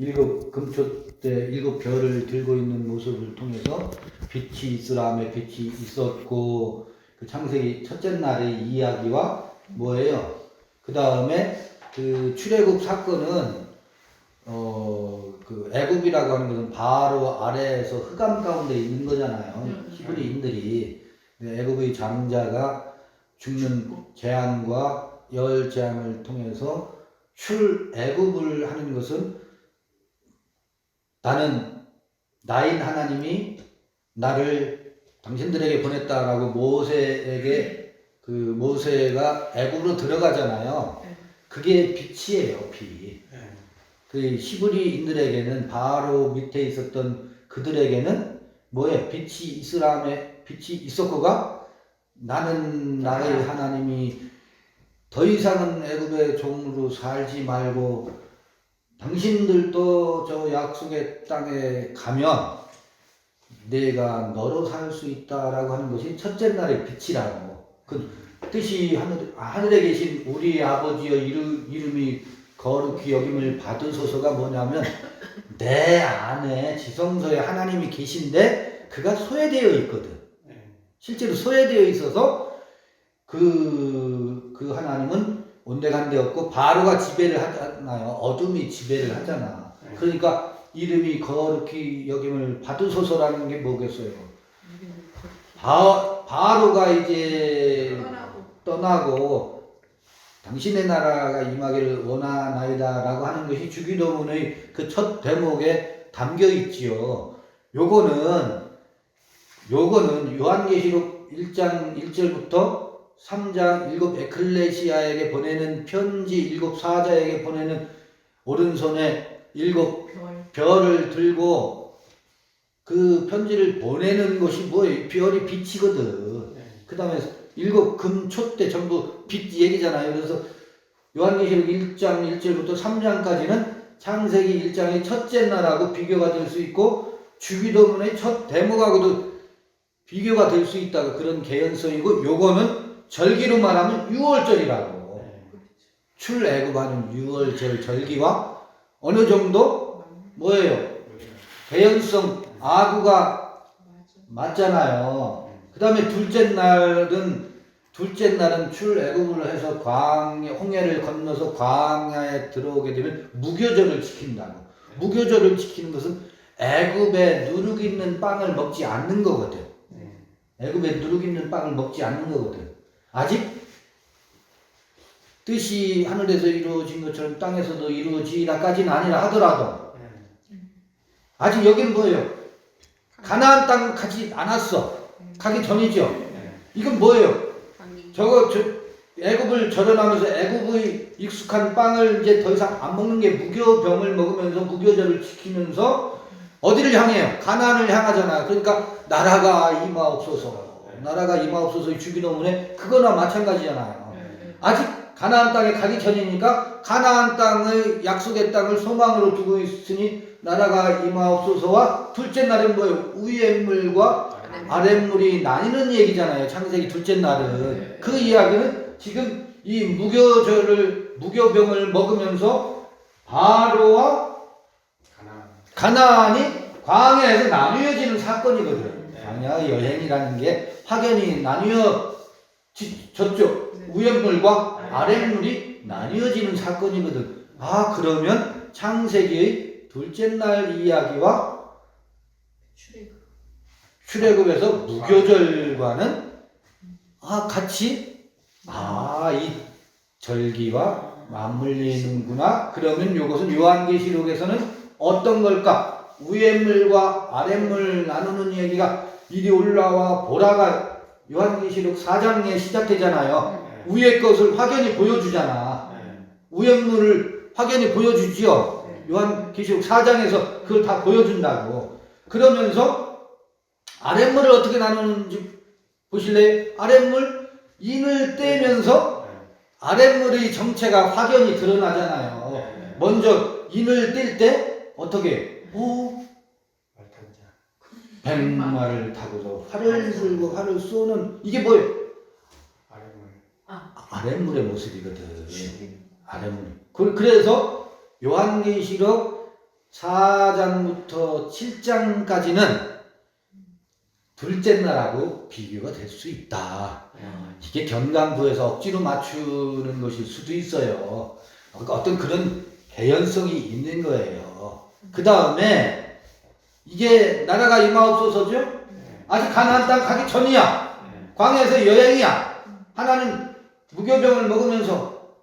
일곱 금초대 일곱 별을 들고 있는 모습을 통해서 빛이 있으라며 빛이 있었고, 그 창세기 첫째 날의 이야기와 뭐예요? 그 다음에 그 출애굽 사건은 그 애굽이라고 하는 것은 바로 아래에서 흑암 가운데 있는 거잖아요. 히브리인들이. 애굽의 장자가 죽는 재앙과 열 재앙을 통해서 출애굽을 하는 것은 나인 하나님이 나를 당신들에게 보냈다라고 모세에게, 그 모세가 애굽으로 들어가잖아요. 그게 빛이에요, 빛. 그 히브리인들에게는 바로 밑에 있었던 그들에게는 뭐예요? 빛이 있으라며 빛이 있었고가, 나는 나의 하나님이 더 이상은 애굽의 종으로 살지 말고 당신들도 저 약속의 땅에 가면 내가 너로 살 수 있다라고 하는 것이 첫째 날의 빛이라고. 그 뜻이 하늘에 계신 우리 아버지여 이름이 거룩히 여김을 받으소서가 뭐냐면, 내 안에 지성소에 하나님이 계신데 그가 소외되어 있거든. 실제로 소외되어 있어서 그 하나님은 온데간데 없고 바로가 지배를 하잖아요. 어둠이 지배를 하잖아. 그러니까 이름이 거룩히 여김을 받으소서라는 게 뭐겠어요? 바로가 이제 떠나고 당신의 나라가 임하기를 원하나이다 라고 하는 것이 주기도문의 그 첫 대목에 담겨 있지요. 요거는 요한계시록 1장 1절부터 3장 7 에클레시아에게 보내는 편지, 7 사자에게 보내는 오른손에 7 별을 들고 그 편지를 보내는 것이 뭐예요? 별이 빛이거든. 그 다음에 7 금초대 전부 빛 얘기잖아요. 그래서 요한계시록 1장 1절부터 3장까지는 창세기 1장의 첫째 날하고 비교가 될 수 있고, 주기도문의 첫 대목하고도 비교가 될 수 있다고, 그런 개연성이고, 요거는 절기로 말하면 6월절이라고. 출애굽하는 6월절 절기와 어느 정도 뭐예요? 개연성, 아구가 맞잖아요. 그 다음에 둘째 날은 출애굽을 해서 홍해를 건너서 광야에 들어오게 되면 무교절을 지킨다고. 무교절을 지키는 것은 애굽에 누룩 있는 빵을 먹지 않는 거거든. 애굽에 누룩 있는 빵을 먹지 않는 거거든. 아직 뜻이 하늘에서 이루어진 것처럼 땅에서도 이루어지다까지는 아니라 하더라도 아직 여기는 뭐예요? 가나안 땅 가지 않았어. 가기 전이죠. 이건 뭐예요? 애굽을 절연하면서 애굽의 익숙한 빵을 이제 더 이상 안 먹는 게 무교병을 먹으면서 무교절을 지키면서 어디를 향해요? 가나안을 향하잖아요. 그러니까 나라가 임하옵소서. 나라가 임하옵소서의 주기도문에 그거나 마찬가지잖아요. 아직 가나안 땅에 가기 전이니까 가나안 땅의 약속의 땅을 소망으로 두고 있으니 나라가 임하옵소서와 두째 날은 뭐예요? 위의 물과 아랫물이 나뉘는 얘기잖아요. 창세기 둘째 날은. 그 이야기는 지금 이 무교병을 먹으면서 바로와 가나안이 광야에서 나뉘어지는 사건이거든. 광야 여행이라는 게 확연히 나뉘어졌죠. 위의 물과 아랫물이 나뉘어지는 사건이거든. 아, 그러면 창세기의 둘째 날 이야기와 출애굽에서 무교절과는 같이 이 절기와 맞물리는구나. 그러면 이것은 요한계시록에서는 어떤 걸까? 위의 물과 아랫물 나누는 얘기가 이리 올라와 보라가 요한계시록 4장에 시작되잖아요. 위의 것을 확연히 보여주잖아. 위의 물을 확연히 보여주지요. 요한계시록 4장에서 그걸 다 보여준다고. 그러면서 아랫물을 어떻게 나누는지 보실래요? 아랫물 인을 떼면서 아랫물의 정체가 확연히 드러나잖아요. 먼저 인을 뗄 때 어떻게? 백마를 타고서 활을 들고 활을 쏘는, 이게 뭐예요? 아랫물의 모습이거든. 아랫물. 그래서 요한계시록 4장부터 7장까지는 둘째 날하고 비교가 될 수 있다. 이게 경강부에서 억지로 맞추는 것일 수도 있어요. 어떤 그런 개연성이 있는 거예요. 그 다음에 이게 나라가 임하옵소서죠? 아직 가나안 땅 가기 전이야. 광야에서 여행이야. 하나는 무교병을 먹으면서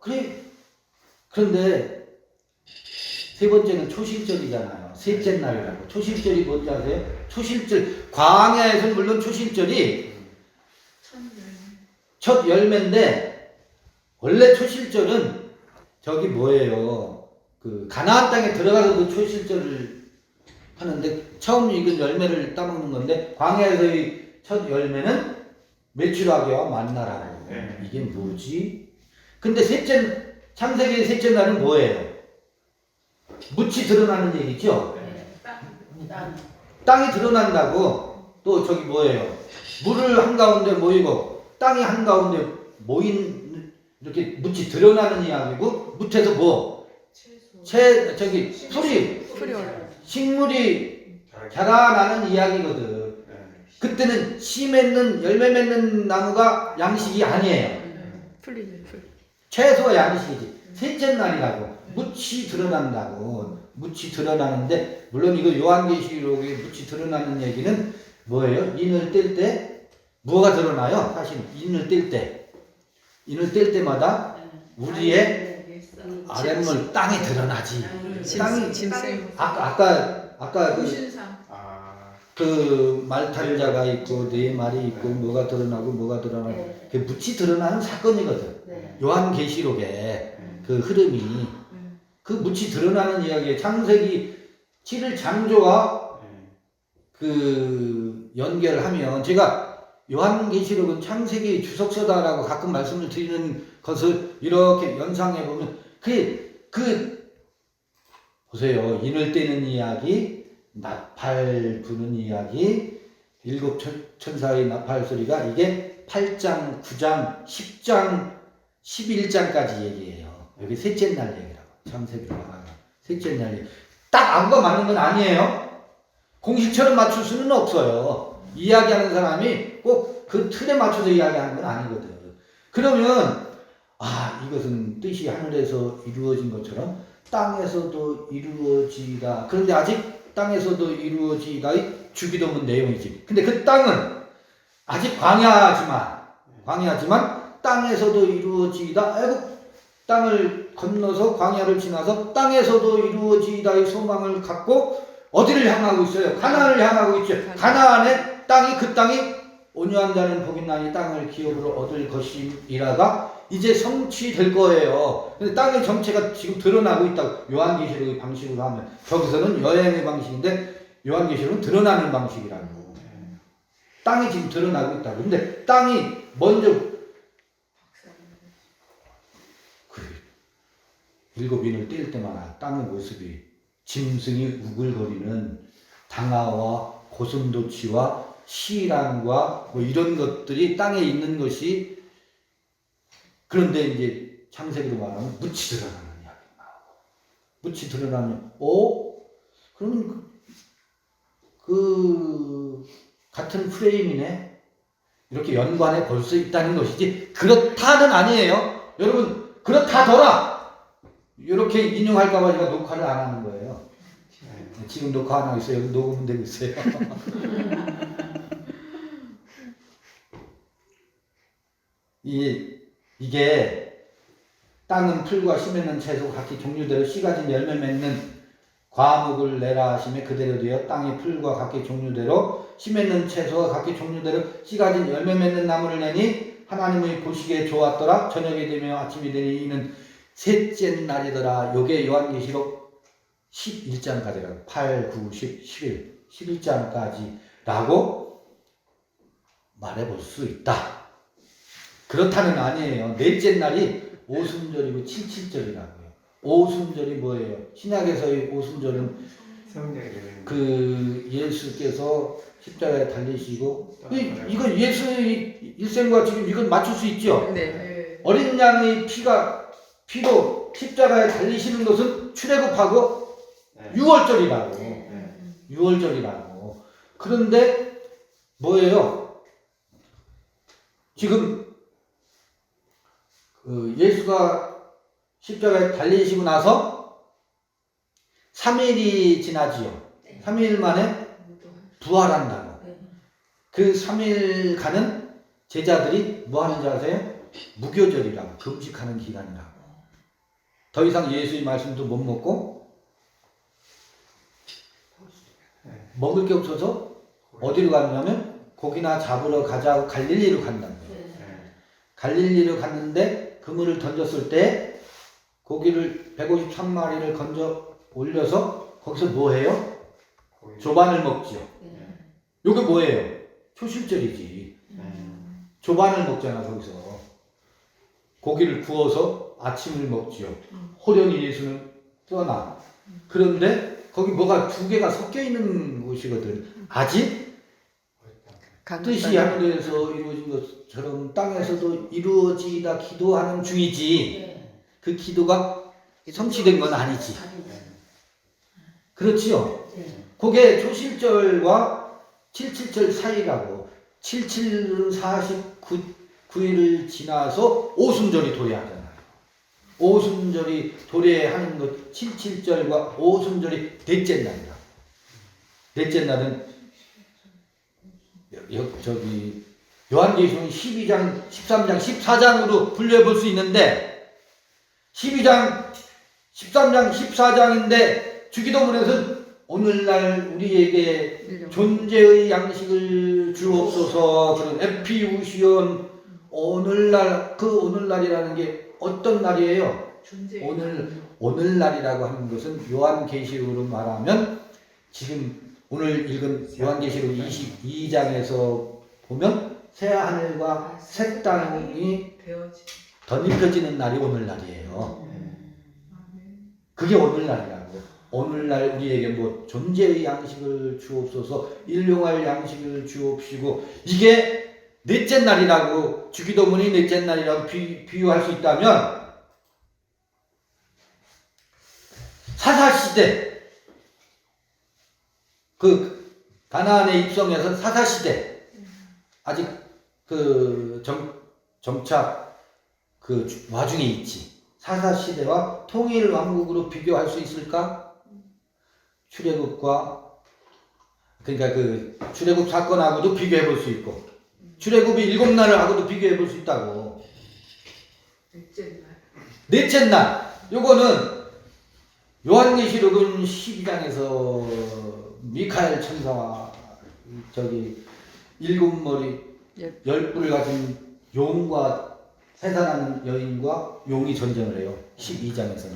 그런데 세 번째는 초실절이잖아요. 셋째 날이라고. 초실절이 뭔지 아세요? 초실절. 광야에서는 물론 초실절이 첫 열매인데 원래 초실절은 저기 뭐예요? 그 가나안 땅에 들어가서도 초실절을 하는데 처음 익은 열매를 따먹는 건데 광야에서의 첫 열매는 메추라기와 만나라고. 이게 뭐지? 근데 창세기의 셋째 날은 뭐예요? 묻이 드러나는 얘기죠? 땅이 드러난다고. 또 저기 뭐예요? 물을 한가운데 모이고 땅이 한가운데 모인 이렇게 묻이 드러나는 이야기고 묻에서 뭐? 풀이 식물이 자라나는 이야기거든. 그때는 씨 맺는 열매 맺는 나무가 양식이 아니에요. 채소가 양식이지. 셋째 날이라고. 묻이 드러난다고. 묻이 드러나는데 물론 이거 요한계시록에 묻이 드러나는 얘기는 뭐예요? 인을 뗄 때 뭐가 드러나요? 사실 인을 뗄 때마다 우리의 아랫물 땅이 드러나지. 땅이 아까 그 말탈자가 있고 네 말이 있고 뭐가 드러나고 뭐가 드러나고 그 묻이 드러나는 사건이거든. 요한계시록에 그 흐름이 그 묻이 드러나는 이야기에 창세기 7일 창조와 그 연결하면 제가 요한계시록은 창세기 주석서다라고 가끔 말씀을 드리는 것을 이렇게 연상해 보면 보세요. 인을 떼는 이야기, 나팔 부는 이야기, 일곱 천사의 나팔 소리가 이게 8장, 9장, 10장, 11장까지 얘기해요. 여기 셋째 날 얘기라고. 창세기로 말하면 셋째 날 얘기. 딱 안과 맞는 건 아니에요. 공식처럼 맞출 수는 없어요. 이야기하는 사람이 꼭 그 틀에 맞춰서 이야기하는 건 아니거든. 그러면 이것은 뜻이 하늘에서 이루어진 것처럼 땅에서도 이루어지다. 그런데 아직 땅에서도 이루어지다의 주기도문 내용이지. 근데 그 땅은 아직 광야지만 땅에서도 이루어지다. 애국 땅을 건너서 광야를 지나서 땅에서도 이루어지다의 소망을 갖고 어디를 향하고 있어요? 가나안을 향하고 있죠. 가나안의 땅이 그 땅이 온유한 자는 복이 나니 땅을 기업으로 얻을 것이라가 이제 성취될 거예요. 근데 땅의 정체가 지금 드러나고 있다고. 요한계시록의 방식으로 하면 저기서는 여행의 방식인데 요한계시록은 드러나는 방식이라고. 땅이 지금 드러나고 있다고. 근데 땅이 먼저 일곱 인을 뗄 때마다 땅의 모습이 짐승이 우글거리는 당화와 고슴도치와 시랑과 뭐 이런 것들이 땅에 있는 것이. 그런데 이제 창세기로 말하면 묻이 드러나는 이야기가 나오고. 묻이 드러나면 그러면 그 같은 프레임이네. 이렇게 연관해 볼 수 있다는 것이지 그렇다는 아니에요. 여러분 그렇다더라 이렇게 인용할까봐 제가 녹화를 안 하는 거예요. 지금 녹화 안 하고 있어요. 여기 녹음은 되고 있어요. 이게 땅은 풀과 씨 맺는 채소 각기 종류대로 씨 가진 열매 맺는 과목을 내라 하시매 그대로 되어 땅의 풀과 각기 종류대로 씨 맺는 채소와 각기 종류대로 씨 가진 열매 맺는 나무를 내니 하나님의 보시기에 좋았더라. 저녁이 되며 아침이 되니 이는 셋째 날이더라. 요게 요한계시록 11장까지라고. 8, 9, 10, 11, 11장까지라고 말해볼 수 있다. 그렇다는 아니에요. 넷째 날이 오순절이고 칠칠절이라고요. 오순절이 뭐예요? 신약에서의 오순절은 그 예수께서 십자가에 달리시고 이건 예수의 일생과 지금 이건 맞출 수 있죠? 네. 어린 양의 피로 십자가에 달리시는 것은 출애굽하고 6월절이라고. 네. 6월절이라고. 그런데 뭐예요? 지금 그 예수가 십자가에 달리시고 나서 3일이 지나지요. 3일 만에 부활한다고. 그 3일간은 제자들이 뭐 하는 줄 아세요? 무교절이라고. 금식하는 기간이라고. 더 이상 예수의 말씀도 못 먹고 먹을 게 없어서 어디로 가느냐면 고기나 잡으러 가자고 갈릴리로 간다는 거예요. 갈릴리로 갔는데 그물을 던졌을 때 고기를 153마리를 건져 올려서 거기서 뭐 해요? 조반을 먹지요. 요게 뭐예요? 초실절이지. 조반을 먹잖아. 거기서 고기를 구워서 아침을 먹지요. 호련히 예수는 떠나. 그런데 거기 뭐가 두 개가 섞여 있는 곳이거든. 아직 뜻이 하늘에서 이루어진 것처럼 땅에서도 이루어지다 기도하는 중이지. 그 기도가 성취된 건 아니지. 그렇지요. 그게 초실절과 77절 사이라고. 77은 49일을 지나서 오순절이 도래하잖아요. 오순절이 도래하는 것, 77절과 오순절이 넷째 날이라. 넷째 날은 저기 요한계시록 12장, 13장, 14장으로 분류해 수 있는데 12장, 13장, 14장인데 주기도문에서는 오늘날 우리에게 존재의 양식을 주옵소서. 그런 에피우시온. 오늘날, 그 오늘날이라는 게 어떤 날이에요? 오늘날이라고 하는 것은 요한계시록으로 말하면 지금 오늘 읽은 요한계시록 22장에서 보면 새 하늘과 새 땅이 덧입혀지는 날이 오늘날이에요. 그게 오늘날이라고. 오늘날 우리에게 뭐 존재의 양식을 주옵소서, 일용할 양식을 주옵시고, 이게 넷째 날이라고, 주기도문이 넷째 날이라고 비유할 수 있다면 사사시대, 그 가나안에 입성해서 사사시대, 아직 그 정착 그 와중에 있지. 사사시대와 통일왕국으로 비교할 수 있을까? 출애굽과, 그러니까 그 출애굽 사건하고도 비교해 볼 수 있고, 출애굽이 7날을 하고도 비교해 볼 수 있다고. 넷째 날. 요거는 요한계시록은 12장에서 미카엘 천사와 저기 7머리 10뿔 가진 용과 해산하는 여인과 용이 전쟁을 해요. 12장에서는.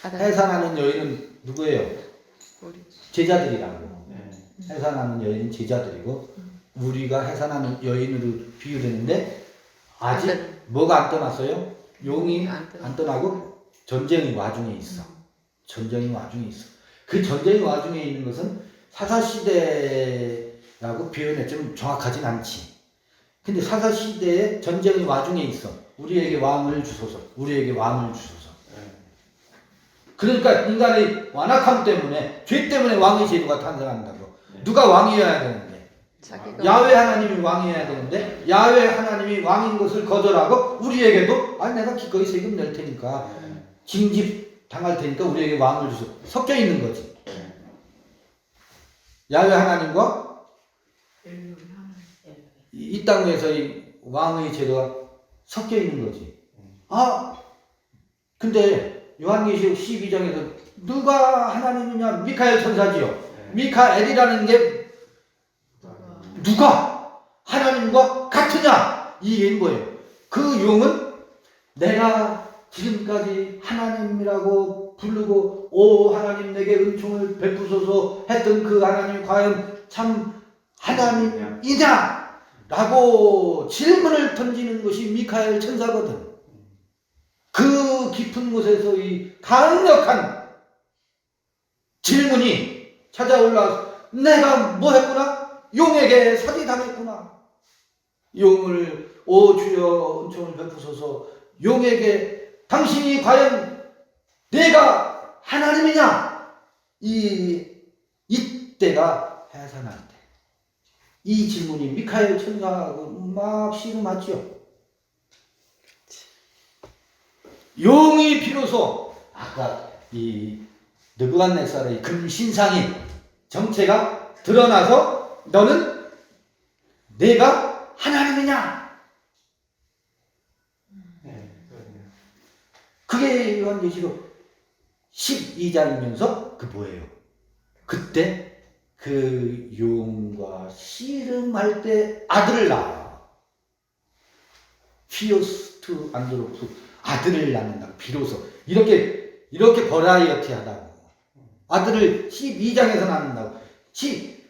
해산하는 여인은 누구예요? 제자들이라고. 해산하는 여인은 제자들이고, 우리가 해산하는 여인으로 비유되는데 아직 뭐가 안 떠났어요? 용이 안 떠나고 전쟁이 와중에 있어. 전쟁이 와중에 있어. 그 전쟁이 와중에 있는 것은 사사시대라고 표현이 좀 정확하진 않지. 근데 사사시대에 전쟁이 와중에 있어. 우리에게 왕을 주소서. 우리에게 왕을 주소서. 그러니까 인간의 완악함 때문에, 죄 때문에 왕의 제도가 탄생한다고. 누가 왕이어야 되는데? 야훼 하나님이 왕이어야 되는데, 야훼 하나님이 왕인 것을 거절하고 우리에게도 아니 내가 기꺼이 세금 낼 테니까, 징집 당할 테니까 우리에게 왕을 주소. 섞여 있는 거지. 야훼 하나님과 이 땅에서의 왕의 제도가 섞여 있는 거지. 아, 근데 요한계시록 12장에서 누가 하나님이냐? 미카엘 천사지요. 미카엘이라는 게 누가 하나님과 같으냐? 이 얘기는 뭐예요? 그 용은 내가 지금까지 하나님이라고 부르고 오 하나님 내게 은총을 베푸소서 했던 그 하나님이 과연 참 하나님이냐? 라고 질문을 던지는 것이 미카엘 천사거든. 그 깊은 곳에서의 강력한 질문이 찾아올라와서 내가 뭐 했구나? 용에게 사기당했구나. 용을 오 주여 은총을 베푸소서. 용에게 당신이 과연 내가 하나님이냐? 이때가 해산할 때. 이 질문이 미카엘 천사하고 막 씨름하지요. 용이 비로소 아까 이 느부갓네살의 금신상이 정체가 드러나서 너는 내가 하나님이냐? 그게 요한계시록 12장이면서 그 뭐예요? 그때 그 용과 씨름할 때 아들을 낳아. 피오스투 안드로프 아들을 낳는다. 비로소 이렇게 버라이어티하다고. 아들을 12장에서 낳는다고.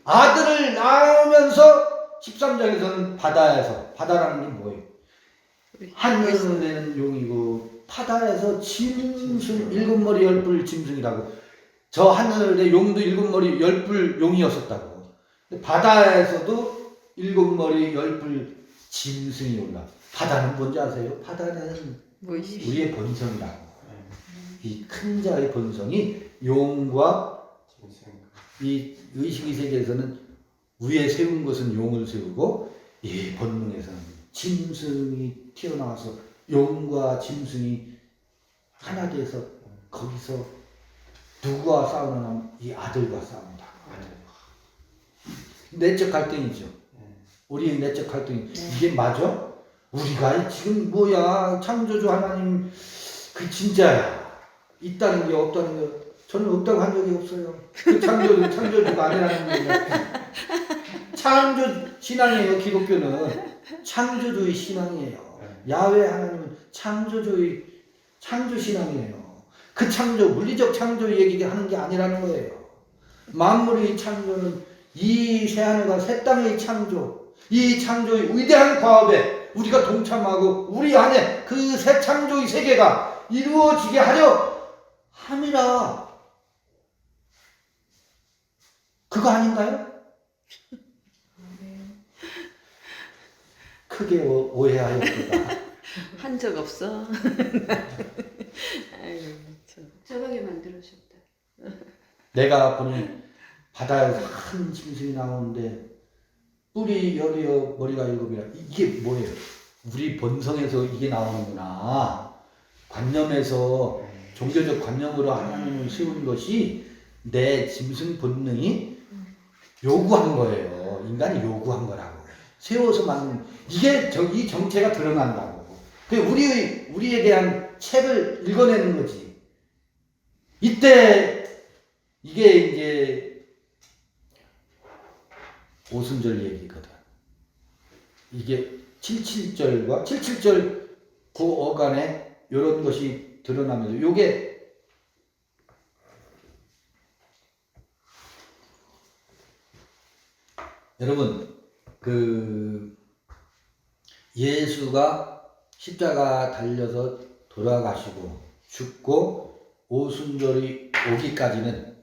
아들을 낳으면서 13장에서는 바다라는 게 뭐예요? 하늘에는 용이고 바다에서 짐승 7머리 10뿔 짐승이라고. 저 하늘의 용도 7머리 10뿔 용이었었다고. 바다에서도 7머리 10뿔 짐승이 올라. 바다는 뭔지 아세요? 바다는 우리의 본성이라고. 이 큰 자의 본성이 용과 이 의식의 세계에서는 위에 세운 것은 용을 세우고 이 본능에서는 짐승이 튀어나와서 용과 짐승이 하나 돼서 거기서 누구와 싸우느냐? 이 아들과 싸운다. 내적 갈등이죠. 우리의 내적 갈등이 이게 맞아? 우리가 지금 뭐야? 창조주 하나님 그 진짜야. 있다는 게 없다는 게 저는 없다고 한 적이 없어요. 그 창조주가 아니라는 거예요. 창조 신앙이에요. 기독교는 창조주의 신앙이에요. 야훼 하나님은 창조 신앙이에요. 그 창조, 물리적 창조 얘기하는 게 아니라는 거예요. 만물의 창조는 이 새하늘과 새 땅의 창조, 이 창조의 위대한 과업에 우리가 동참하고 우리 안에 그 새 창조의 세계가 이루어지게 하려 함이라. 그거 아닌가요? 크게 오해하였구나. 한 적 없어. 아이고, 저렇게 만들어줬다. 내가 보니 바다에서 큰 짐승이 나오는데 뿔이 10이요 머리가 7이라. 이게 뭐예요? 우리 본성에서 이게 나오는구나. 관념에서 종교적 관념으로 하나님을 세운 것이 내 짐승 본능이 요구한 거예요. 인간이 요구한 거라고. 세워서 만든 이게 이 정체가 드러난다고. 그 우리에 대한 책을 읽어내는 거지. 이때 이게 이제 오순절 얘기거든. 이게 77절 그 어간에 이런 것이 드러나면서 요게 여러분 그 예수가 십자가 달려서 돌아가시고 죽고 오순절이 오기까지는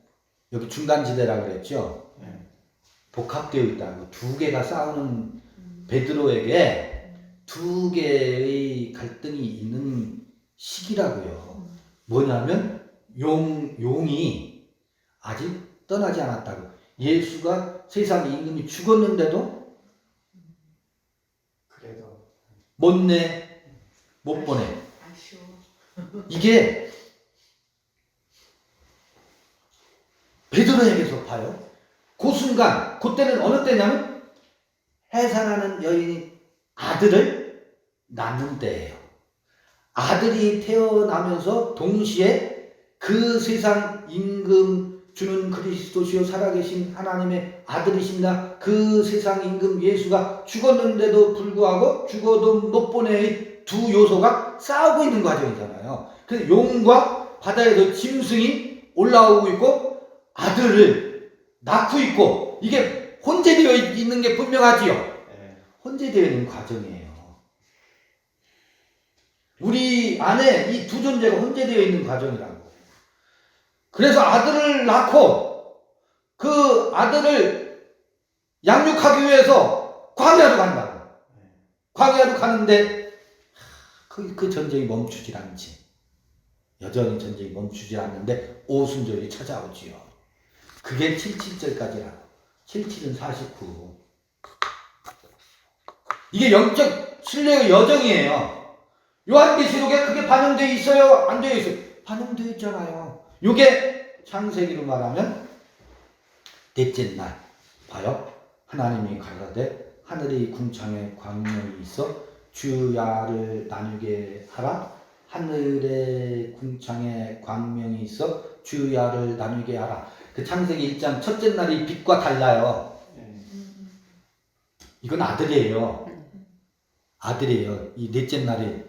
여기 중간지대라고 그랬죠. 복합되어 있다고. 두 개가 싸우는 베드로에게 두 개의 갈등이 있는 시기라고요. 뭐냐면 용이 아직 떠나지 않았다고. 예수가 세상 임금이 죽었는데도 그래도 못 보내. 아쉬워. 이게 베드로에게서 봐요. 그 순간, 그때는 어느 때냐면 해산하는 여인이 아들을 낳는 때예요. 아들이 태어나면서 동시에 그 세상 임금 주는 그리스도시요 살아계신 하나님의 아들이십니다. 그 세상 임금 예수가 죽었는데도 불구하고 죽어도 못 보내의 두 요소가 싸우고 있는 과정이잖아요. 그래서 용과 바다에서 짐승이 올라오고 있고 아들을 낳고 있고 이게 혼재되어 있는 게 분명하지요. 혼재되어 있는 과정이에요. 우리 안에 이 두 존재가 혼재되어 있는 과정이라고. 그래서 아들을 낳고 그 아들을 양육하기 위해서 광야로 간다고. 광야로 가는데 그 전쟁이 멈추질 않지. 여전히 전쟁이 멈추질 않는데 오순절이 찾아오지요. 그게 77절까지라고. 77은 49. 이게 영적 신뢰의 여정이에요. 요한계시록에 그게 반영되어 있어요? 안 되어 있어요? 반영되어 있잖아요. 요게 창세기로 말하면 넷째 날. 봐요. 하나님이 가라사대 하늘의 궁창에 광명이 있어 주야를 나누게 하라. 하늘의 궁창에 광명이 있어 주야를 나누게 하라. 그 창세기 1장 첫째 날이 빛과 달라요. 이건 아들이에요. 아들이에요. 이 넷째 날이.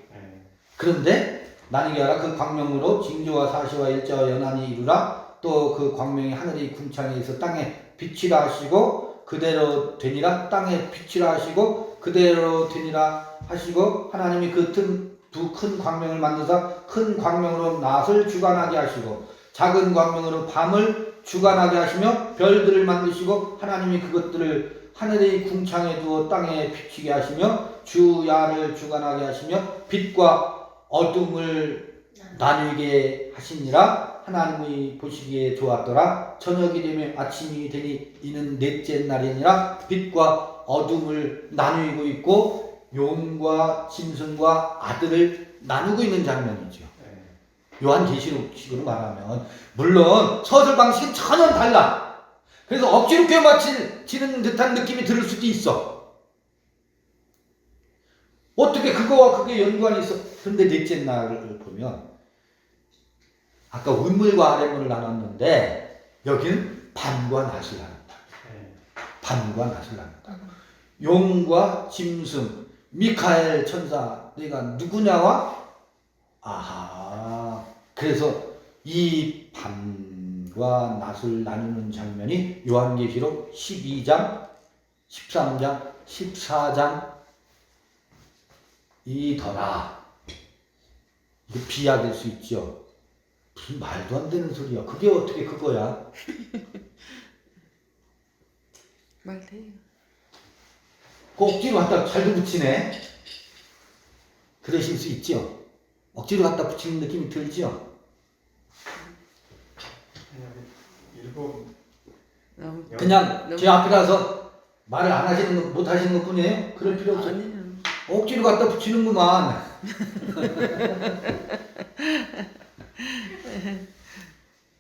그런데 나누게 하라. 그 광명으로 징조와 사시와 일자와 연한이 이루라. 또 그 광명이 하늘의 궁창에 있어 땅에 빛이라 하시고 그대로 되니라. 땅에 빛이라 하시고 그대로 되니라 하시고 하나님이 그 두 큰 광명을 만드사 큰 광명으로 낮을 주관하게 하시고 작은 광명으로 밤을 주관하게 하시며 별들을 만드시고 하나님이 그것들을 하늘의 궁창에 두어 땅에 비치게 하시며 주야를 주관하게 하시며 빛과 어둠을 나누게 하시니라. 하나님이 보시기에 좋았더라. 저녁이 되면 아침이 되니 이는 넷째 날이니라. 빛과 어둠을 나누고 있고 용과 짐승과 아들을 나누고 있는 장면이죠. 요한계시록식으로 말하면 물론 서술 방식은 전혀 달라. 그래서 억지로 꿰맞히는 듯한 느낌이 들을 수도 있어. 어떻게 그거와 그게 연관이 있어? 그런데 넷째 날을 보면 아까 운물과 아랫물을 나눴는데 여기는 밤과 낮을 나눈다. 밤과 낮을 나눈다. 용과 짐승, 미카엘 천사, 내가 누구냐와 아하. 그래서 이 밤과 낮을 나누는 장면이 요한계시록 12장, 13장, 14장 이더라. 이거 비약일 수 있죠. 무슨 말도 안 되는 소리야. 그게 어떻게 그거야? 말 돼요. 억지로 갖다 잘도 붙이네. 그러실 수 있죠. 억지로 갖다 붙이는 느낌이 들죠. 그냥 제 앞에 가서 말을 안 하시는 것, 못 하시는 것 뿐이에요. 그럴 필요 없어요. 아니요. 억지로 갖다 붙이는구만.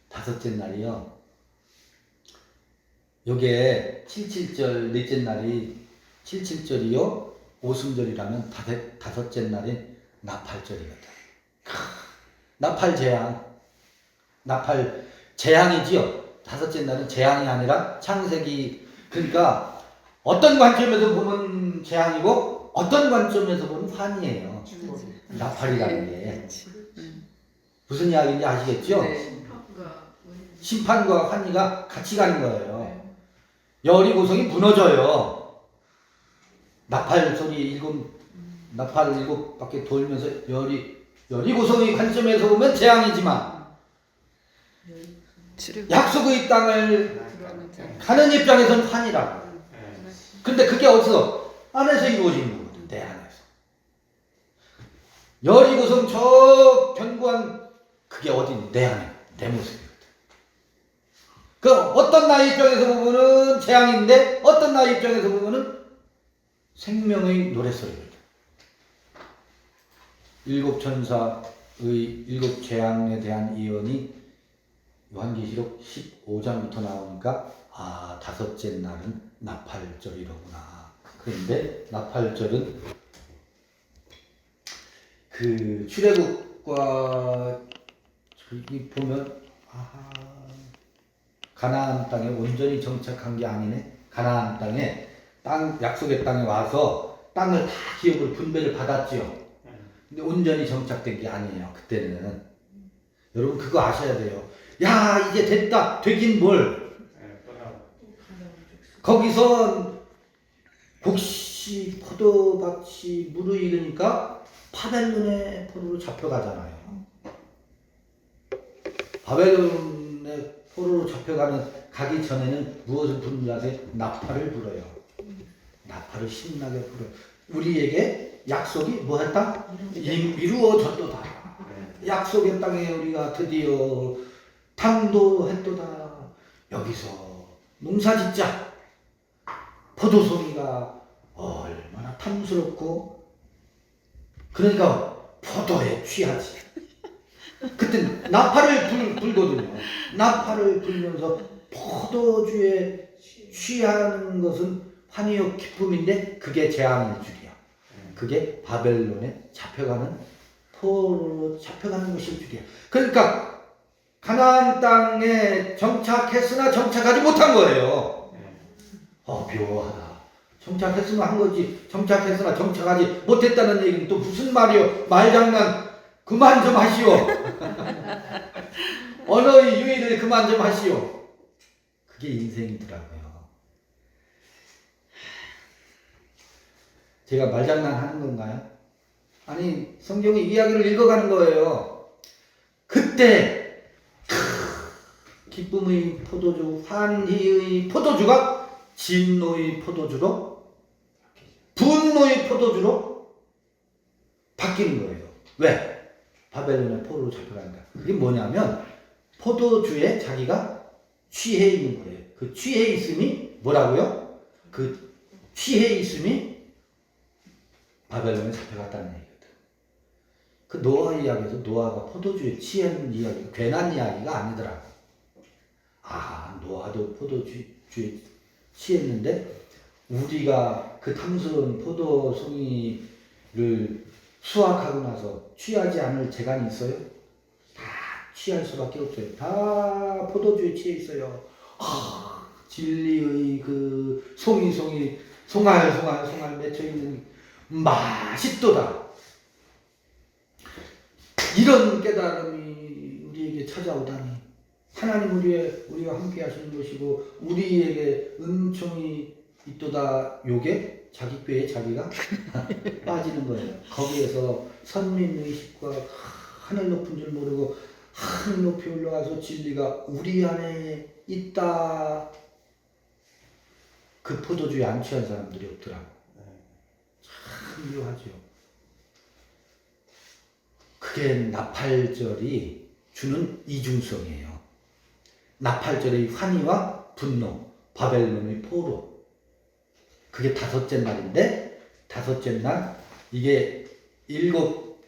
다섯째 날이요. 요게 77절 넷째 날이 77절이요. 오순절이라면 다섯째 날이 나팔절이거든. 나팔 재앙. 나팔 재앙이지요. 다섯째 날은 재앙이 아니라 창세기. 그러니까 어떤 관점에서 보면 재앙이고 어떤 관점에서 보면 환이에요. 나팔이라는 게. 무슨 이야기인지 아시겠죠? 네. 심판과 환희가 같이 가는 거예요. 여리고성이 무너져요. 나팔 소리 나팔 일곱 바퀴 돌면서 여리고성의 관점에서 보면 재앙이지만 약속의 땅을 가는 입장에서는 환희라고. 근데 그게 어디서? 안에서 이루어지는 거거든. 내 안에서. 여리고성 저 견고한 그게 어딘지 내 안에 내 모습이거든. 그 어떤 나의 입장에서 보면은 재앙인데 어떤 나의 입장에서 보면은 생명의 노랫소리거든. 일곱 천사의 일곱 재앙에 대한 예언이 요한계시록 15장부터 나오니까 아, 다섯째 날은 나팔절이로구나. 그런데 나팔절은 그 출애굽과 저기 보면 아하, 가나안 땅에 온전히 정착한 게 아니네. 가나안 땅에 약속의 땅에 와서 땅을 다 기업을 분배를 받았지요. 근데 온전히 정착된 게 아니에요. 그때는. 여러분 그거 아셔야 돼요. 야 이제 됐다. 되긴 뭘. 거기서 곡식, 포도밭이 무르익으니까 바벨론의 포로로 잡혀가잖아요. 바벨론의 포로로 가기 전에는 무엇을 부르는지 아세요? 나팔을 불어요. 나팔을 신나게 불어요. 우리에게 약속이 뭐 했다? 이루어졌도다. 약속의 땅에 우리가 드디어 당도했도다. 여기서 농사 짓자. 포도송이가 얼마나 탐스럽고, 그러니까 포도에 취하지. 그때 나팔을 불거든요. 나팔을 불면서 포도주에 취하는 것은 환희요 기쁨인데 그게 재앙의 줄이야. 그게 바벨론에 잡혀가는 포로로 잡혀가는 것일 줄이야. 그러니까 가나안 땅에 정착했으나 정착하지 못한 거예요. 묘하다. 정착했으면 한 거지. 정착했으나 정착하지 못했다는 얘기는 또 무슨 말이요? 말장난 그만 좀 하시오. 언어의 유의를 그만 좀 하시오. 그게 인생이더라고요. 제가 말장난 하는 건가요? 아니, 성경의 이야기를 읽어가는 거예요. 그때 기쁨의 포도주, 환희의 포도주가 진노의 포도주로, 분노의 포도주로 바뀌는 거예요. 왜? 바벨론의 포로로 잡혀간다. 그게 뭐냐면 포도주에 자기가 취해 있는 거예요. 그 취해 있음이 뭐라고요? 그 취해 있음이 바벨론에 잡혀갔다는 얘기거든. 그 노아 이야기에서 노아가 포도주에 취한 이야기가 괜한 이야기가 아니더라고. 노아도 포도주에 취했는데 우리가 그 탐스러운 포도송이를 수확하고 나서 취하지 않을 재간이 있어요? 다 취할 수밖에 없어요. 다 포도주에 취해 있어요. 진리의 그 송알 맺혀 있는 맛있도다. 이런 깨달음이 우리에게 찾아오다니. 하나님 우리와 함께 하시는 것이고 우리에게 은총이 있도다. 요게 자기 꾀에 자기가 빠지는 거예요. 거기에서 선민의식과 하늘 높은 줄 모르고 하늘 높이 올라가서 진리가 우리 안에 있다. 그 포도주에 안 취한 사람들이 없더라고. 참 묘하죠. 그게 나팔절이 주는 이중성이에요. 나팔절의 환희와 분노, 바벨론의 포로. 그게 다섯째 날인데, 다섯째 날 이게 일곱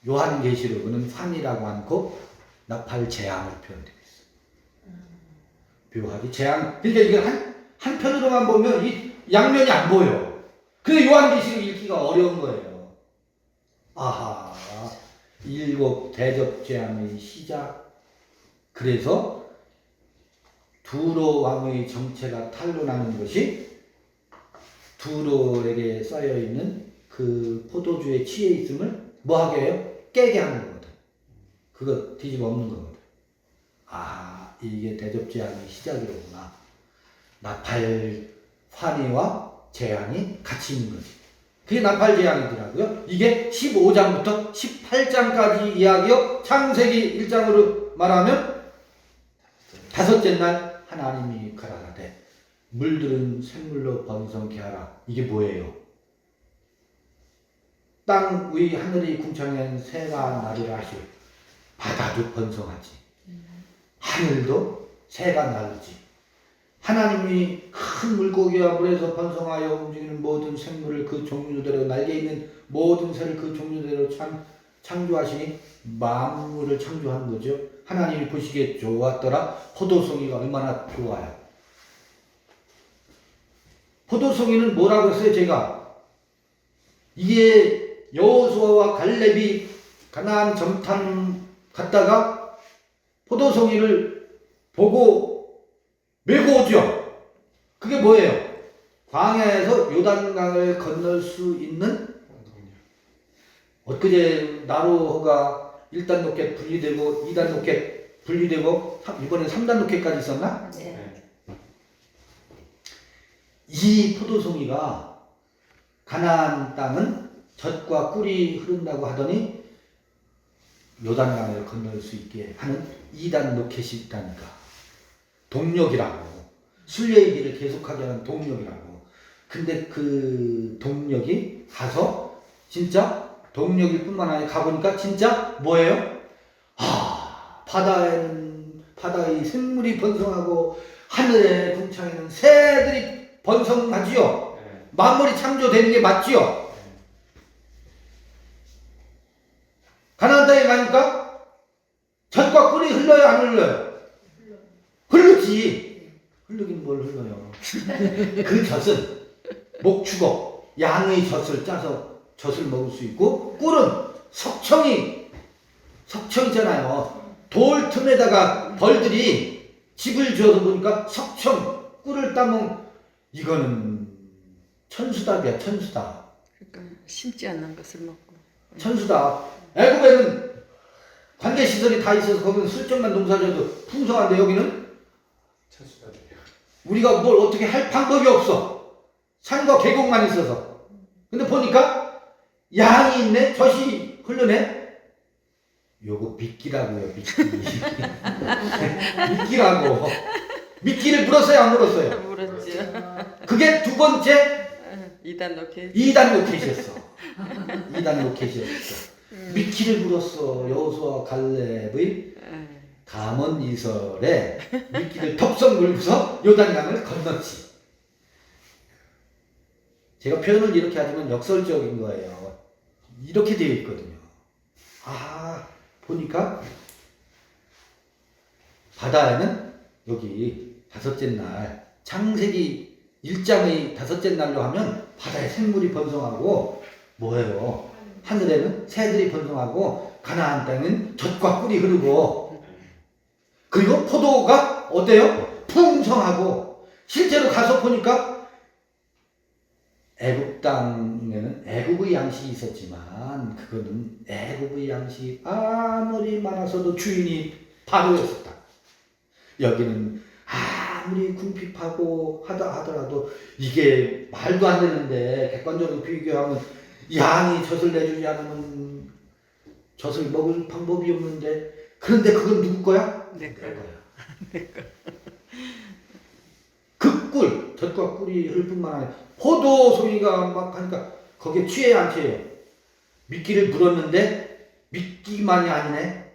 요한계시록은 환희라고 않고 나팔 재앙을 표현되고 있어요. 묘하게 재앙. 그러니까 이게 한편으로만 보면 이 양면이 안 보여. 그래서 요한계시록 읽기가 어려운 거예요. 일곱 대접 재앙의 시작. 그래서 두로 왕의 정체가 탄로나는 것이 두로에게 쌓여있는 그 포도주에 취해 있음을 뭐하게 해요? 깨게 하는 거거든. 그거 뒤집어 엎는 거거든. 이게 대접 재앙의 시작이로구나. 나팔 환희와 재앙이 같이 있는 거지. 그게 나팔 재앙이더라고요. 이게 15장부터 18장까지 이야기요. 창세기 1장으로 말하면 다섯째 날 하나님이 가라사대 물들은 샘물로 번성케 하라. 이게 뭐예요? 땅 위 하늘이 궁창한 새가 나리라 하시오. 바다도 번성하지. 하늘도 새가 나르지. 하나님이 큰 물고기와 물에서 번성하여 움직이는 모든 생물을 그 종류대로, 날개 있는 모든 새를 그 종류대로 창조하시니 만물을 창조한 거죠. 하나님이 보시기에 좋았더라. 포도송이가 얼마나 좋아요. 포도송이는 뭐라고 했어요? 제가 이게 여호수아와 갈렙이 가나안 정탐 갔다가 포도송이를 보고 메고 오죠. 그게 뭐예요? 광야에서 요단강을 건널 수 있는, 엊그제 나로호가 1단 로켓 분리되고 2단 로켓 분리되고 이번에 3단 로켓까지 있었나? 네. 이 포도송이가 가나안 땅은 젖과 꿀이 흐른다고 하더니 요단강을 건널 수 있게 하는 2단 로켓이 있다니까. 동력이라고. 순례의 길을 계속하게 하는 동력이라고. 근데 그 동력이 가서 진짜 동력일 뿐만 아니라 가보니까 진짜 뭐예요? 바다에는 바다의 생물이 번성하고 하늘의 궁창에는 새들이 번성하지요. 네. 만물이 창조되는 게 맞지요. 가나안 땅에 가니까 젖과 꿀이 흘러요, 안 흘러요? 흐르지. 흐르긴 뭘 흘러요. 그 젖은 목축어 양의 젖을 짜서 젖을 먹을 수 있고, 꿀은 석청이잖아요. 돌 틈에다가 벌들이 집을 지어서 보니까 석청 꿀을 따먹. 이거는 천수답이야, 천수답. 그러니까 심지 않는 것을 먹고. 천수답. 애굽에는 관계 시설이 다 있어서 거기는 슬쩍만 농사져도 풍성한데 여기는 천수답이에요. 우리가 뭘 어떻게 할 방법이 없어. 산과 계곡만 있어서. 근데 보니까 양이 있네, 젖이 흐르네. 요거 미끼라고요, 미끼. 미끼라고. 미끼를 물었어요, 안 물었어요? 물었지요. 그게 두 번째 2단 로켓. 2단 로켓이었어. 2단 로켓이었어. 미끼를 물었어. 여호수아 갈렙의 감언 이설에 미끼를 덥석 물고서 요단강을 건넜지. 제가 표현을 이렇게 하지만 역설적인 거예요. 이렇게 되어 있거든요. 아, 보니까 바다에는 여기 다섯째 날, 창세기 1장의 다섯째 날로 하면 바다에 생물이 번성하고, 뭐예요? 하늘에는 새들이 번성하고, 가나안 땅은 젖과 꿀이 흐르고, 그리고 포도가 어때요? 풍성하고. 실제로 가서 보니까 애굽 땅에는 애굽의 양식이 있었지만, 그거는 애굽의 양식이 아무리 많아서도 주인이 바로였었다. 여기는 아무리 궁핍하고 하더라도 이게 말도 안 되는데, 객관적으로 비교하면 양이 젖을 내주지 않으면 젖을 먹을 방법이 없는데, 그런데 그건 누구 거야? 내 거야. 그 꿀, 젖과 꿀이 흐를 뿐만 아니라 포도 송이가 막 하니까 거기에 취해요, 안 취해요? 미끼를 물었는데 미끼만이 아니네.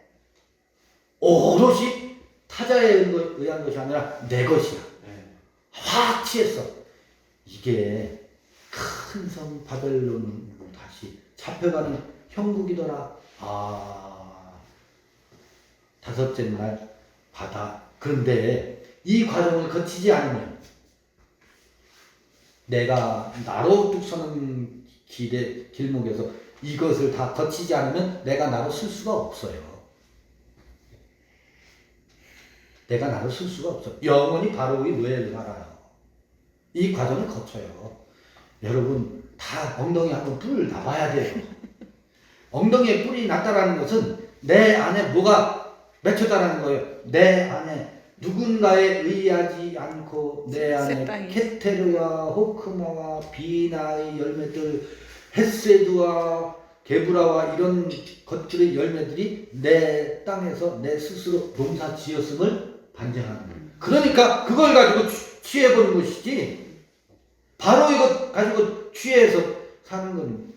오롯이 타자에 의한 것이 아니라 내 것이야. 네. 확 취했어. 이게 큰 성 바벨론으로 다시 잡혀가는 형국이더라. 아, 다섯째 날 바다. 그런데 이 과정을 거치지 않으면, 내가 나로 뚝 서는 길목에서 이것을 다 거치지 않으면 내가 나로 쓸 수가 없어요. 내가 나로 쓸 수가 없어. 영원히 바로의 노예를 살아요. 이 과정을 거쳐요. 여러분 다 엉덩이 한번 뿔 나봐야 돼요. 엉덩이에 뿔이 났다라는 것은 내 안에 뭐가 맺혔다라는 거예요. 내 안에 누군가에 의하지 않고 내 안에 색당이. 케테르와 호크마와 비나의 열매들, 헤세드와 게브라와 이런 것들의 열매들이 내 땅에서 내 스스로 농사 지었음을 반증하는 거예요. 그러니까 그걸 가지고 취해버린 것이지, 바로 이것 가지고 취해서 사는 건,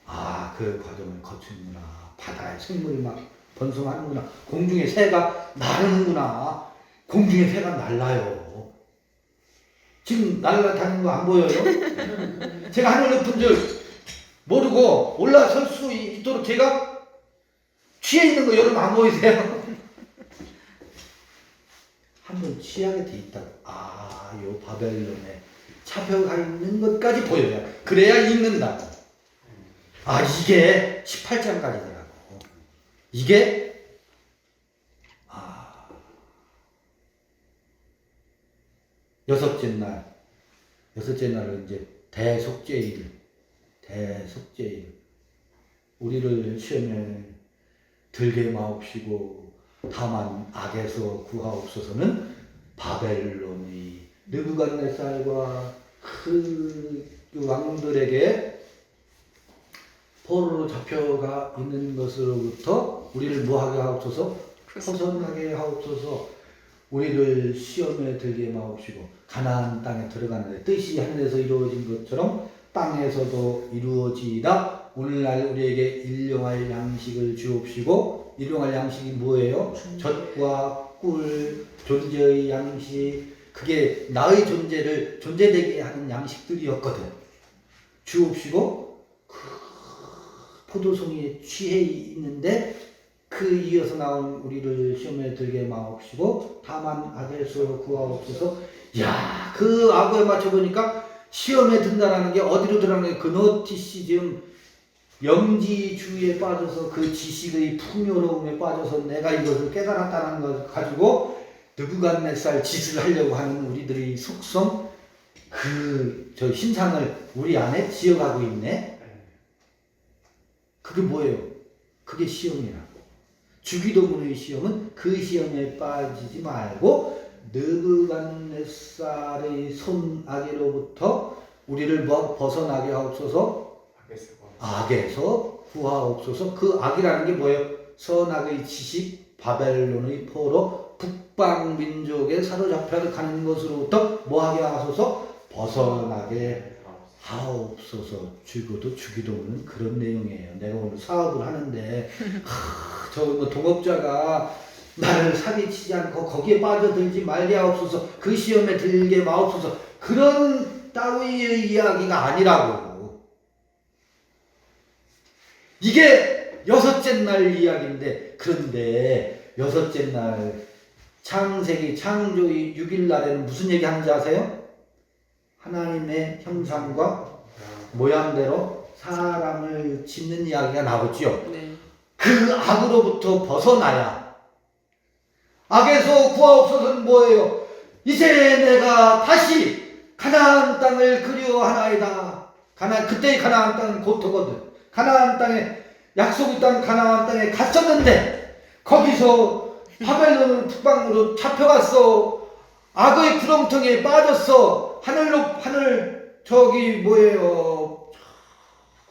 아, 그 과정을 거치는구나. 바다에 생물이 막 번성하는구나. 공중에 새가 나르는구나. 공중에 새가 날라요. 지금 날아다니는 거 안 보여요? 제가 하늘 높은 줄 모르고 올라설 수 있도록 제가 취해 있는 거 여러분 안 보이세요? 한번 취하게 돼 있다고. 아, 요 바벨론에 잡혀가 있는 것까지 보여요. 그래야 읽는다고. 아, 이게 18장까지더라고. 이게, 아, 여섯째 날은 이제 대속죄일. 우리를 시험에 들게 마옵시고 다만 악에서 구하옵소서는 바벨론의 느부갓네살과 그 왕들에게 포로로 잡혀가 있는 것으로부터 우리를 뭐하게 하옵소서? 벗어나게 하옵소서. 우리를 시험에 들게 마옵시고 가나안 땅에 들어가는데 뜻이 하늘에서 이루어진 것처럼 땅에서도 이루어지이다. 오늘날 우리에게 일용할 양식을 주옵시고, 일용할 양식이 뭐예요? 젖과 꿀, 존재의 양식, 그게 나의 존재를 존재되게 하는 양식들이었거든. 주옵시고 그 포도송이에 취해 있는데 그 이어서 나온 우리를 시험에 들게 마옵시고 다만 악에서 구하옵소서. 야, 그 악에 맞춰보니까 시험에 든다라는 게 어디로 들어가는 게 그노티시즘 영지주의에 빠져서 그 지식의 풍요로움에 빠져서 내가 이것을 깨달았다는 것을 가지고 느부갓네살 짓을 하려고 하는 우리들의 속성, 저 신상을 우리 안에 지어가고 있네. 그게 뭐예요? 그게 시험이라고. 주기도문의 시험은 그 시험에 빠지지 말고 느부갓네살의 손 아기로부터 우리를 벗어나게 하옵소서. 악에서 구하옵소서. 그 악이라는 게 뭐예요? 선악의 지식, 바벨론의 포로, 북방 민족에 사로잡혀 가는 것으로부터 뭐하게 하소서? 벗어나게 하옵소서. 죽어도 주기도는 그런 내용이에요. 내가 오늘 사업을 하는데 저 뭐 동업자가 나를 사기치지 않고 거기에 빠져들지 말게 하옵소서. 그 시험에 들게 마옵소서. 그런 따위의 이야기가 아니라고. 이게 여섯째 날 이야기인데, 그런데 여섯째 날 창세기 창조의 6일 날에는 무슨 얘기 하는지 아세요? 하나님의 형상과 모양대로 사람을 짓는 이야기가 나오죠. 네. 그 악으로부터 벗어나야. 악에서 구하옵소서는 뭐예요? 이제 내가 다시 가나안 땅을 그리워하나이다. 그때의 가나안 땅은 고토거든. 가나안 땅에, 약속의 땅 가나안 땅에 갇혔는데 거기서 바벨론 북방으로 잡혀갔어. 악의 구렁텅이에 빠졌어. 하늘 저기 뭐예요,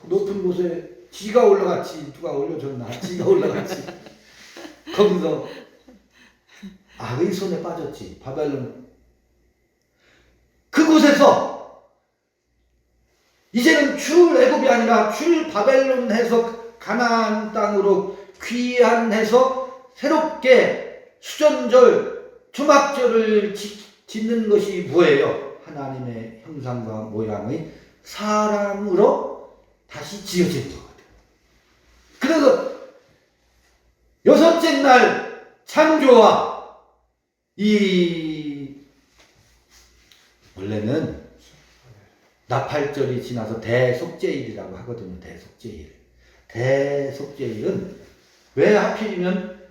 높은 곳에 지가 올라갔지. 누가 올려줬나? 지가 올라갔지. 거기서 악의 손에 빠졌지. 바벨론. 그곳에서 이제는 출애굽이 아니라 출바벨론해서 가나안 땅으로 귀환해서 새롭게 수전절, 초막절을 짓는 것이 뭐예요? 하나님의 형상과 모양의 사람으로 다시 지어진 거거든요. 그래서 여섯째 날 창조와 원래는 나팔절이 지나서 대속죄일이라고 하거든요. 대속죄일. 대속죄일은 왜 하필이면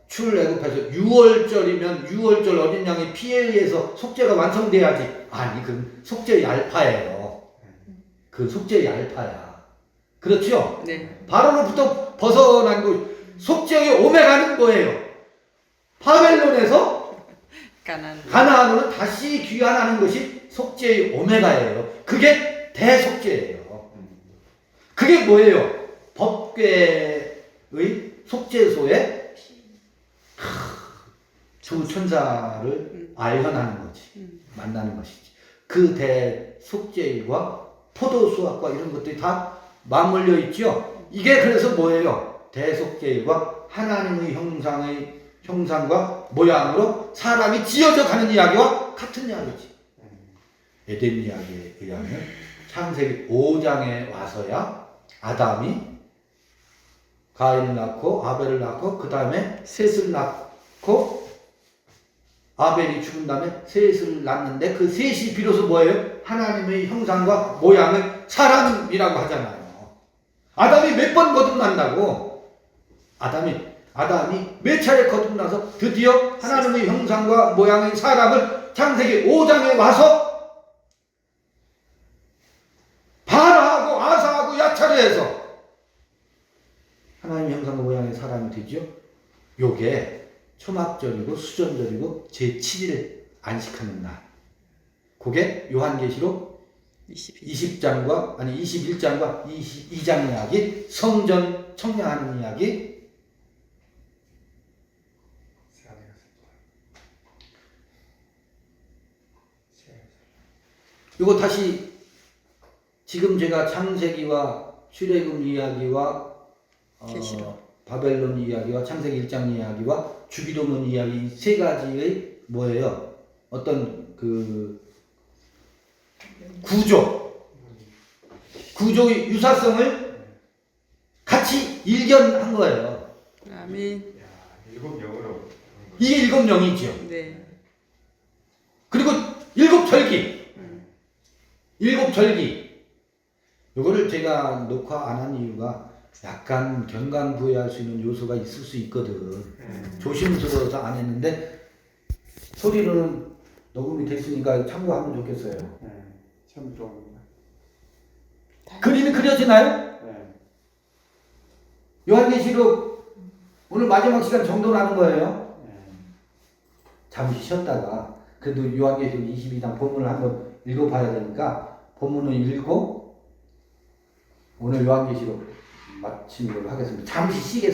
출애굽해서 6월절이면 6월절 어린 양의 피에 의해서 속죄가 완성돼야지. 아니, 그건 속죄의 알파예요. 그 속죄의 알파야. 그렇죠? 네. 바로로부터 벗어난 거. 속죄의 오메가는 뭐예요? 바벨론에서 가나안으로 다시 귀환하는 것이 속죄의 오메가예요. 그게 대속죄예요. 그게 뭐예요? 법궤의 속죄소에 두 천사를 알현하는 거지. 만나는 것이지. 그 대속죄일과 포도수확과 이런 것들이 다 맞물려 있죠. 이게 그래서 뭐예요? 대속죄일과 하나님의 형상과 모양으로 사람이 지어져 가는 이야기와 같은 이야기지. 에덴 이야기에 의하면 창세기 5장에 와서야 아담이 가인을 낳고 아벨을 낳고 그 다음에 셋을 낳고 아벨이 죽은 다음에 셋을 낳는데 그 셋이 비로소 뭐예요? 하나님의 형상과 모양의 사람이라고 하잖아요. 아담이 몇 번 거듭난다고? 아담이 몇 차례 거듭나서 드디어 하나님의 형상과 모양의 사람을 창세기 5장에 와서 반하고 아사하고 야차를 해서 하나님의 형상과 모양의 사람이 되죠. 요게 초막절이고 수전절이고 제7일 안식하는 날. 그게 요한계시록 21장과 22장 이야기, 성전 청량하는 이야기. 요거 다시 지금 제가 창세기와 출애굽 이야기와 바벨론 이야기와 창세기 1장 이야기와 주기도문 이야기 이 세 가지의 뭐예요? 어떤 그 구조의 유사성을 같이 일견한 거예요. 아멘. 야, 일곱 영으로. 이게 일곱 영이죠. 네. 그리고 일곱 절기. 일곱 절기. 이거를 제가 녹화 안 한 이유가 약간 경강부회할 수 있는 요소가 있을 수 있거든. 조심스러워서 안 했는데 소리로는 녹음이 됐으니까 참고하면 좋겠어요. 참 좋습니다. 그림이 그려지나요? 네. 요한계시록 오늘 마지막 시간 정돈 하는 거예요. 네. 잠시 쉬었다가 그래도 요한계시록 22장 본문을 한번 읽어봐야 되니까 본문을 읽고 오늘 요한계시록 마치는 걸로 하겠습니다. 잠시 쉬겠습니다.